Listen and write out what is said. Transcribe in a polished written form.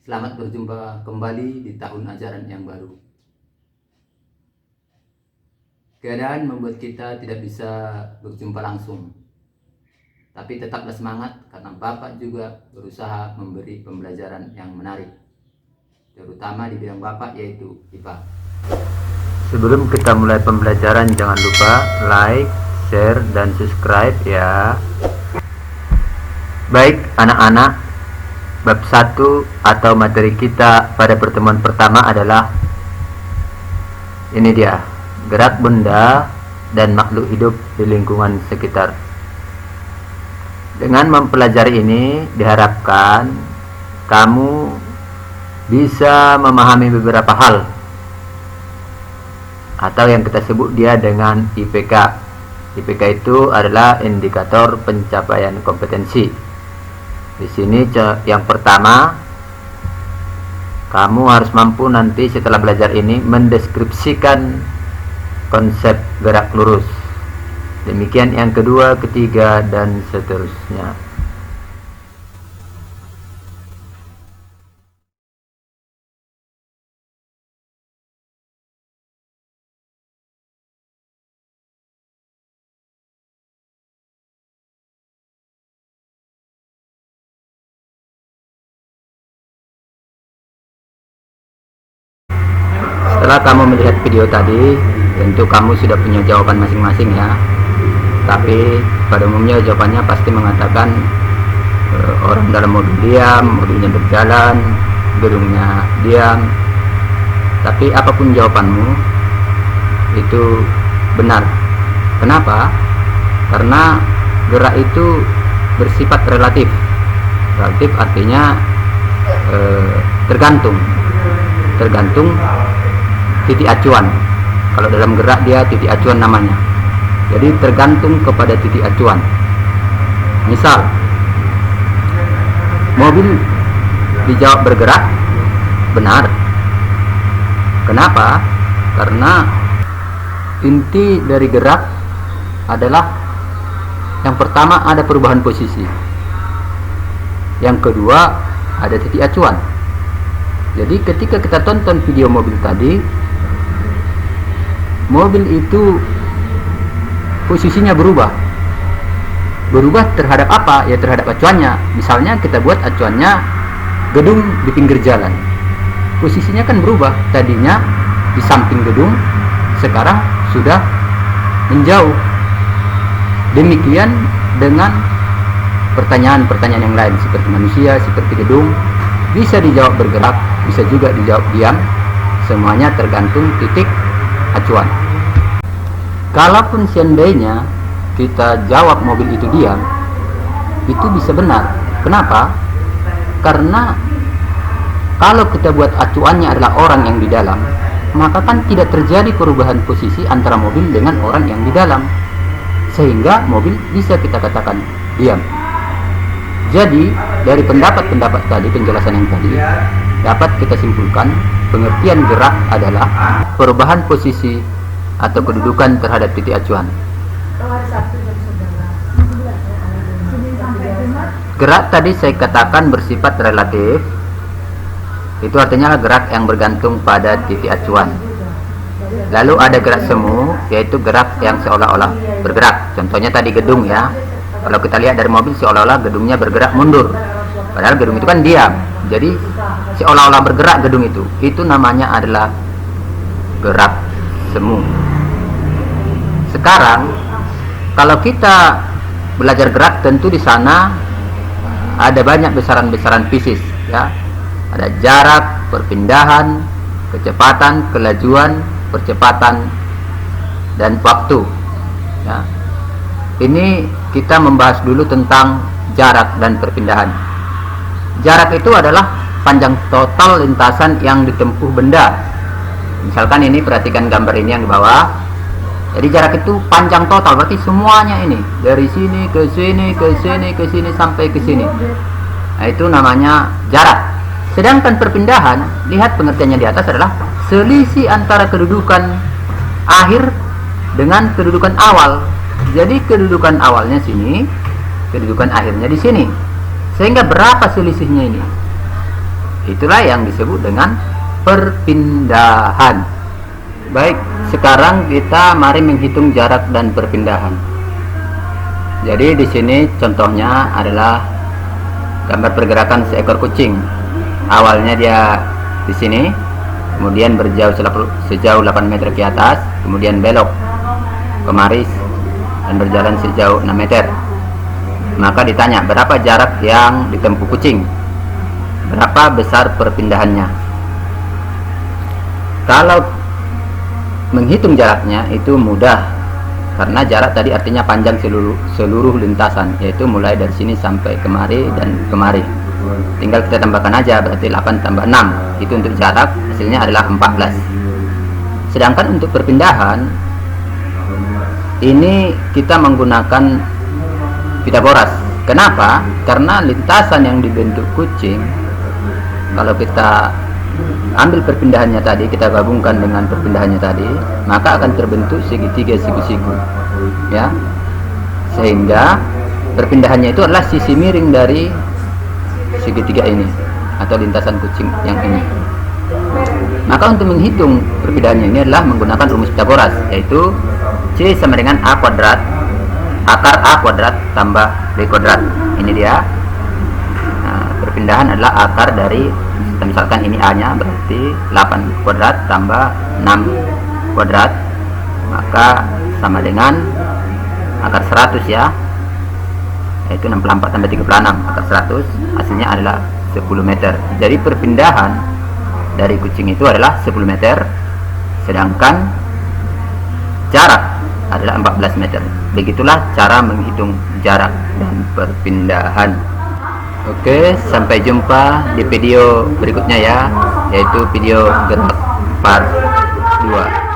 Selamat berjumpa kembali di tahun ajaran yang baru. Keadaan membuat kita tidak bisa berjumpa langsung, tapi tetaplah semangat karena Bapak juga berusaha memberi pembelajaran yang menarik, terutama di bidang Bapak yaitu IPA. Sebelum kita mulai pembelajaran, jangan lupa like, share, dan subscribe ya. Baik anak-anak, bab 1 atau materi kita pada pertemuan pertama adalah ini dia, gerak benda dan makhluk hidup di lingkungan sekitar. Dengan mempelajari ini diharapkan kamu bisa memahami beberapa hal atau yang kita sebut dia dengan IPK. IPK itu adalah indikator pencapaian kompetensi. Di sini yang pertama, kamu harus mampu nanti setelah belajar ini mendeskripsikan konsep gerak lurus. Demikian yang kedua, ketiga, dan seterusnya. Setelah kamu melihat video tadi, tentu kamu sudah punya jawaban masing-masing ya. Tapi pada umumnya jawabannya pasti mengatakan orang dalam mobil diam, mobilnya berjalan, gedungnya diam. Tapi apapun jawabanmu itu benar. Kenapa? Karena gerak itu bersifat relatif. Relatif artinya tergantung titik acuan. Kalau dalam gerak dia titik acuan namanya. Jadi tergantung kepada titik acuan. Misal mobil dijawab bergerak, benar. Kenapa? Karena inti dari gerak adalah yang pertama ada perubahan posisi, yang kedua ada titik acuan. Jadi ketika kita tonton video mobil tadi, mobil itu posisinya berubah terhadap apa? Ya terhadap acuannya. Misalnya kita buat acuannya gedung di pinggir jalan, posisinya kan berubah. Tadinya di samping gedung, sekarang sudah menjauh. Demikian dengan pertanyaan-pertanyaan yang lain seperti manusia, seperti gedung, bisa dijawab bergerak, bisa juga dijawab diam. Semuanya tergantung titik acuan. Kalaupun seandainya kita jawab mobil itu diam, itu bisa benar. Kenapa? Karena kalau kita buat acuannya adalah orang yang di dalam, maka kan tidak terjadi perubahan posisi antara mobil dengan orang yang di dalam, sehingga mobil bisa kita katakan diam. Jadi dari pendapat-pendapat tadi, penjelasan yang tadi, dapat kita simpulkan pengertian gerak adalah perubahan posisi atau kedudukan terhadap titik acuan. Gerak tadi saya katakan bersifat relatif. Itu artinya gerak yang bergantung pada titik acuan. Lalu ada gerak semu, yaitu gerak yang seolah-olah bergerak. Contohnya tadi gedung ya. Kalau kita lihat dari mobil seolah-olah gedungnya bergerak mundur, padahal gedung itu kan diam. Jadi seolah-olah bergerak gedung itu namanya adalah gerak semu. Sekarang kalau kita belajar gerak, tentu di sana ada banyak besaran-besaran fisik ya. Ada jarak, perpindahan, kecepatan, kelajuan, percepatan, dan waktu ya. Ini kita membahas dulu tentang jarak dan perpindahan. Jarak itu adalah panjang total lintasan yang ditempuh benda. Misalkan ini, perhatikan gambar ini yang di bawah. Jadi jarak itu panjang total, berarti semuanya ini dari sini ke sini, ke sini, ke sini sampai ke sini. Nah, itu namanya jarak. Sedangkan perpindahan, lihat pengertiannya di atas adalah selisih antara kedudukan akhir dengan kedudukan awal. Jadi kedudukan awalnya sini, kedudukan akhirnya di sini. Sehingga berapa selisihnya ini? Itulah yang disebut dengan perpindahan. Baik, sekarang kita mari menghitung jarak dan perpindahan. Jadi di sini contohnya adalah gambar pergerakan seekor kucing. Awalnya dia di sini, kemudian sejauh 8 meter ke atas, kemudian belok kemari dan berjalan sejauh 6 meter. Maka ditanya berapa jarak yang ditempuh kucing, berapa besar perpindahannya. Kalau menghitung jaraknya itu mudah, karena jarak tadi artinya panjang seluruh lintasan, yaitu mulai dari sini sampai kemari dan kemari. Tinggal kita tambahkan aja, berarti 8 tambah 6 itu untuk jarak, hasilnya adalah 14. Sedangkan untuk perpindahan ini kita menggunakan Pitagoras. Kenapa? Karena lintasan yang dibentuk kucing, kalau kita ambil perpindahannya tadi, kita gabungkan dengan perpindahannya tadi, maka akan terbentuk segitiga siku-siku, ya. Sehingga perpindahannya itu adalah sisi miring dari segitiga ini atau lintasan kucing yang ini. Maka untuk menghitung perpindahannya ini adalah menggunakan rumus Pitagoras, yaitu C sama dengan A kuadrat akar A kuadrat tambah B kuadrat. Ini dia. Nah, perpindahan adalah akar dari, misalkan ini A nya, berarti 8 kuadrat tambah 6 kuadrat, maka sama dengan akar 100, ya, yaitu 64 tambah 36 akar 100, hasilnya adalah 10 meter. Jadi perpindahan dari kucing itu adalah 10 meter, sedangkan jarak adalah 14 meter. Begitulah cara menghitung jarak dan perpindahan. Oke, sampai jumpa di video berikutnya ya, yaitu video gerak part 2.